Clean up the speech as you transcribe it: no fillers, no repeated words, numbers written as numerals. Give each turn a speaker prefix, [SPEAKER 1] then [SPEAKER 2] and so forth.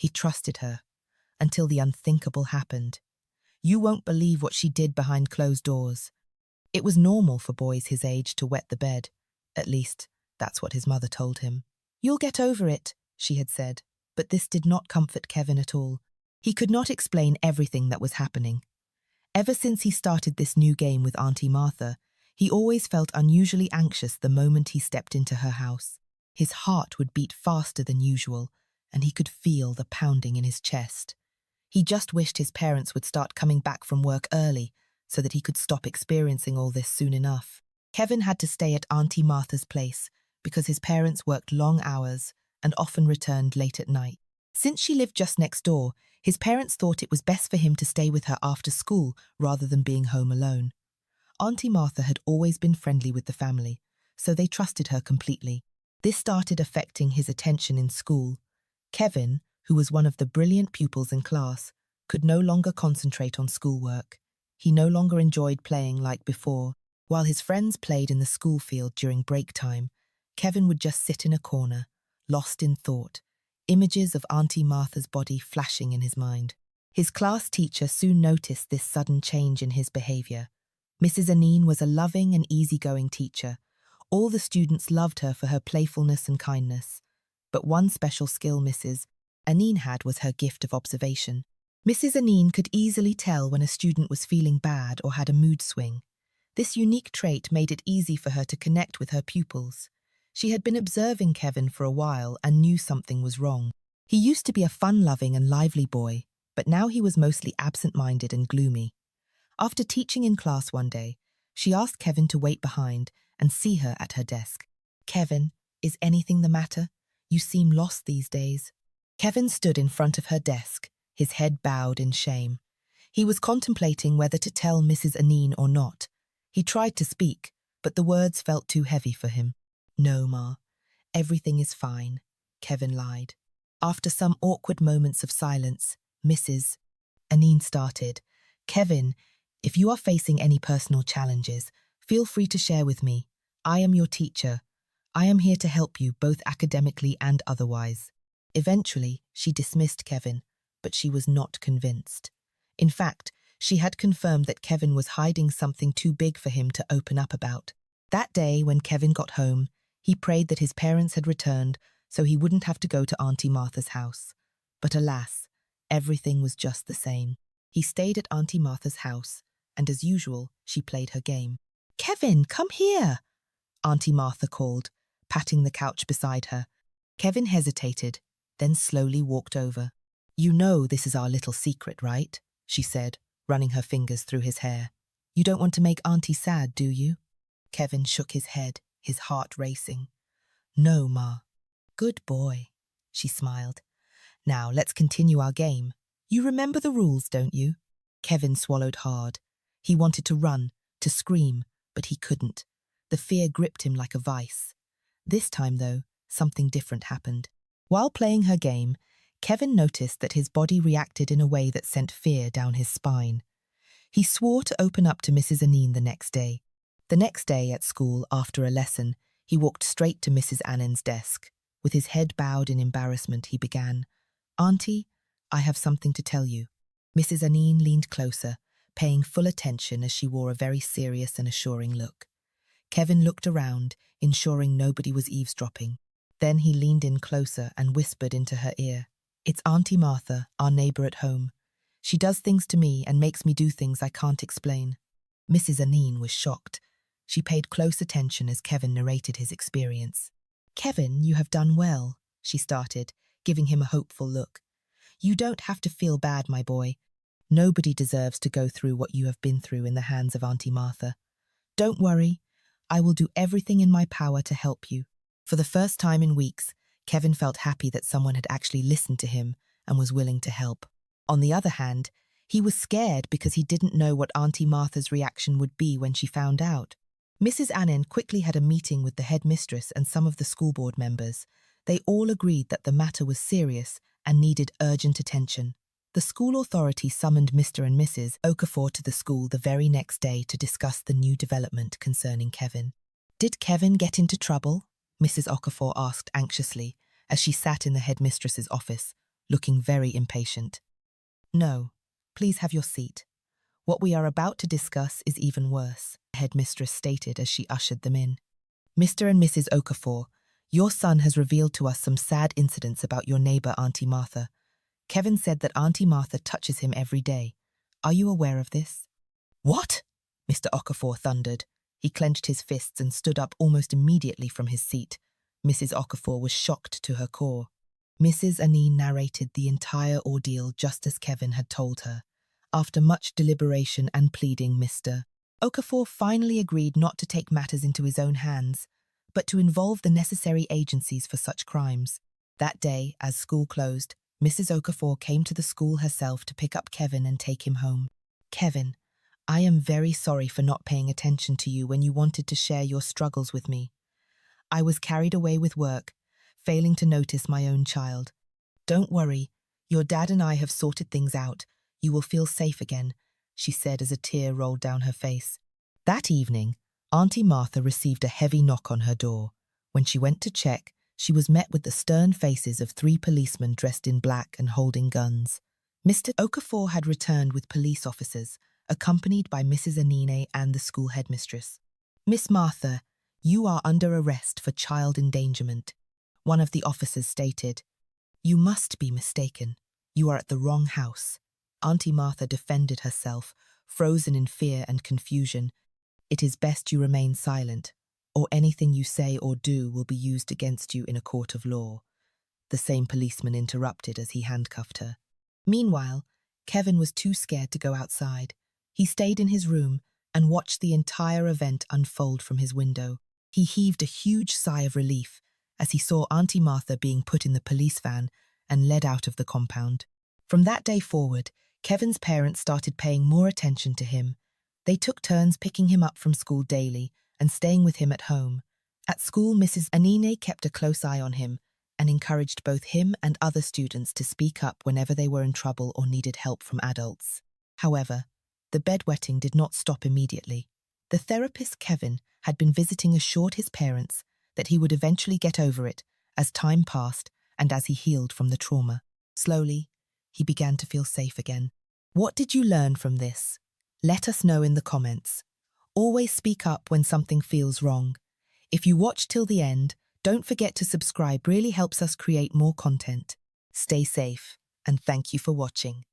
[SPEAKER 1] He trusted her, until the unthinkable happened. You won't believe what she did behind closed doors. It was normal for boys his age to wet the bed. At least, that's what his mother told him. You'll get over it, she had said, but this did not comfort Kevin at all. He could not explain everything that was happening. Ever since he started this new game with Auntie Martha, he always felt unusually anxious the moment he stepped into her house. His heart would beat faster than usual, and he could feel the pounding in his chest. He just wished his parents would start coming back from work early so that he could stop experiencing all this soon enough. Kevin had to stay at Auntie Martha's place because his parents worked long hours and often returned late at night. Since she lived just next door, his parents thought it was best for him to stay with her after school rather than being home alone. Auntie Martha had always been friendly with the family, so they trusted her completely. This started affecting his attention in school. Kevin, who was one of the brilliant pupils in class, could no longer concentrate on schoolwork. He no longer enjoyed playing like before. While his friends played in the school field during break time, Kevin would just sit in a corner, lost in thought, images of Auntie Martha's body flashing in his mind. His class teacher soon noticed this sudden change in his behavior. Mrs. Anine was a loving and easygoing teacher. All the students loved her for her playfulness and kindness. But one special skill Mrs. Anine had was her gift of observation. Mrs. Anine could easily tell when a student was feeling bad or had a mood swing. This unique trait made it easy for her to connect with her pupils. She had been observing Kevin for a while and knew something was wrong. He used to be a fun-loving and lively boy, but now he was mostly absent-minded and gloomy. After teaching in class one day, she asked Kevin to wait behind and see her at her desk. "Kevin, is anything the matter? You seem lost these days." Kevin stood in front of her desk, his head bowed in shame. He was contemplating whether to tell Mrs. Anine or not. He tried to speak, but the words felt too heavy for him. "No, Ma, everything is fine," Kevin lied. After some awkward moments of silence, Mrs. Anine started. "Kevin, if you are facing any personal challenges, feel free to share with me. I am your teacher. I am here to help you both academically and otherwise." Eventually, she dismissed Kevin, but she was not convinced. In fact, she had confirmed that Kevin was hiding something too big for him to open up about. That day, when Kevin got home, he prayed that his parents had returned so he wouldn't have to go to Auntie Martha's house. But alas, everything was just the same. He stayed at Auntie Martha's house, and as usual, she played her game. "Kevin, come here," Auntie Martha called, patting the couch beside her. Kevin hesitated, then slowly walked over. "You know this is our little secret, right?" she said, running her fingers through his hair. "You don't want to make Auntie sad, do you?" Kevin shook his head, his heart racing. "No, Ma." "Good boy," she smiled. "Now let's continue our game. You remember the rules, don't you?" Kevin swallowed hard. He wanted to run, to scream, but he couldn't. The fear gripped him like a vice. This time, though, something different happened. While playing her game, Kevin noticed that his body reacted in a way that sent fear down his spine. He swore to open up to Mrs. Anine the next day. The next day at school, after a lesson, he walked straight to Mrs. Anine's desk. With his head bowed in embarrassment, he began, "Auntie, I have something to tell you." Mrs. Anine leaned closer, paying full attention as she wore a very serious and assuring look. Kevin looked around, ensuring nobody was eavesdropping. Then he leaned in closer and whispered into her ear, "It's Auntie Martha, our neighbour at home. She does things to me and makes me do things I can't explain." Mrs. Anine was shocked. She paid close attention as Kevin narrated his experience. "Kevin, you have done well," she started, giving him a hopeful look. "You don't have to feel bad, my boy. Nobody deserves to go through what you have been through in the hands of Auntie Martha. Don't worry, I will do everything in my power to help you." For the first time in weeks, Kevin felt happy that someone had actually listened to him and was willing to help. On the other hand, he was scared because he didn't know what Auntie Martha's reaction would be when she found out. Mrs. Anine quickly had a meeting with the headmistress and some of the school board members. They all agreed that the matter was serious and needed urgent attention. The school authority summoned Mr. and Mrs. Okafor to the school the very next day to discuss the new development concerning Kevin. "Did Kevin get into trouble?" Mrs. Okafor asked anxiously as she sat in the headmistress's office, looking very impatient. "No, please have your seat. What we are about to discuss is even worse," the headmistress stated as she ushered them in. "Mr. and Mrs. Okafor, your son has revealed to us some sad incidents about your neighbor, Auntie Martha. Kevin said that Auntie Martha touches him every day. Are you aware of this?" "What?" Mr. Okafor thundered. He clenched his fists and stood up almost immediately from his seat. Mrs. Okafor was shocked to her core. Mrs. Anine narrated the entire ordeal just as Kevin had told her. After much deliberation and pleading, Mr. Okafor finally agreed not to take matters into his own hands, but to involve the necessary agencies for such crimes. That day, as school closed, Mrs. Okafor came to the school herself to pick up Kevin and take him home. "Kevin, I am very sorry for not paying attention to you when you wanted to share your struggles with me. I was carried away with work, failing to notice my own child. Don't worry, your dad and I have sorted things out. You will feel safe again," she said as a tear rolled down her face. That evening, Auntie Martha received a heavy knock on her door. When she went to check, she was met with the stern faces of 3 policemen dressed in black and holding guns. Mr. Okafor had returned with police officers, accompanied by Mrs. Anine and the school headmistress. "Miss Martha, you are under arrest for child endangerment," one of the officers stated. "You must be mistaken. You are at the wrong house." Auntie Martha defended herself, frozen in fear and confusion. "It is best you remain silent, or anything you say or do will be used against you in a court of law," the same policeman interrupted as he handcuffed her. Meanwhile, Kevin was too scared to go outside. He stayed in his room and watched the entire event unfold from his window. He heaved a huge sigh of relief as he saw Auntie Martha being put in the police van and led out of the compound. From that day forward, Kevin's parents started paying more attention to him. They took turns picking him up from school daily and staying with him at home. At school, Mrs. Anine kept a close eye on him and encouraged both him and other students to speak up whenever they were in trouble or needed help from adults. However, the bedwetting did not stop immediately. The therapist Kevin had been visiting assured his parents that he would eventually get over it as time passed and as he healed from the trauma. Slowly, he began to feel safe again. What did you learn from this? Let us know in the comments. Always speak up when something feels wrong. If you watch till the end, don't forget to subscribe. Really helps us create more content. Stay safe, and thank you for watching.